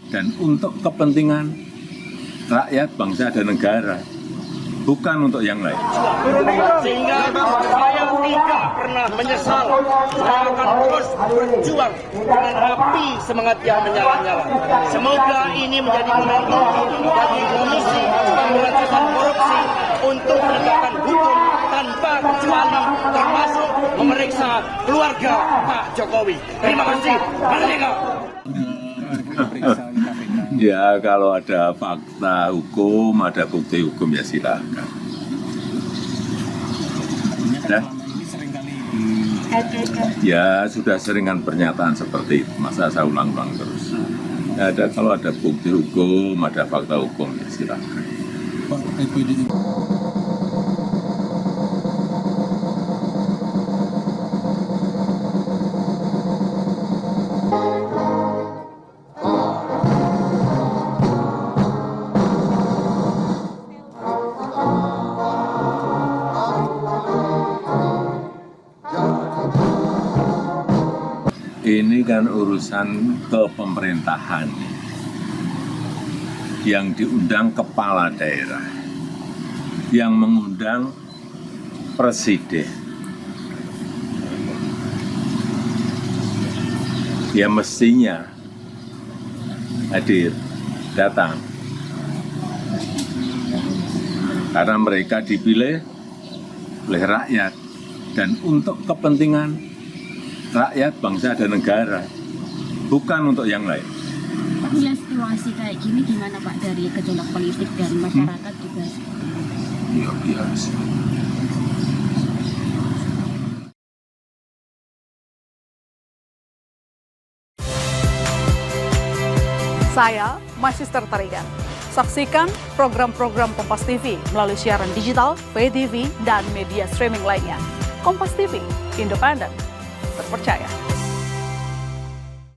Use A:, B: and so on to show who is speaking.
A: dan untuk kepentingan rakyat, bangsa, dan negara, bukan untuk yang lain.
B: Sehingga saya tidak pernah menyesal. Saya akan terus berjuang dengan api semangat yang menyala-nyala. Semoga ini menjadi momentum bagi Komisi Pemberantasan Korupsi untuk menegakkan hukum tanpa kecuali, termasuk memeriksa keluarga Pak Jokowi. Terima kasih. Merdeka.
A: Ya, kalau ada fakta hukum, ada bukti hukum, ya silakan. Ya, sudah seringan pernyataan seperti itu. Masa saya ulang-ulang terus. Ya, kalau ada bukti hukum, ada fakta hukum, ya silakan. Ini kan urusan kepemerintahan yang diundang kepala daerah, yang mengundang presiden. Ya mestinya hadir, datang. Karena mereka dipilih oleh rakyat dan untuk kepentingan rakyat, bangsa, dan negara, bukan untuk yang lain.
C: Pak, melihat situasi kayak gini gimana Pak, dari gejolak politik dan masyarakat juga?
A: Ya biasa.
D: Saya Magister Tarigan. Saksikan program-program Kompas TV melalui siaran digital, pay TV, dan media streaming lainnya. Kompas TV, independen, terpercaya.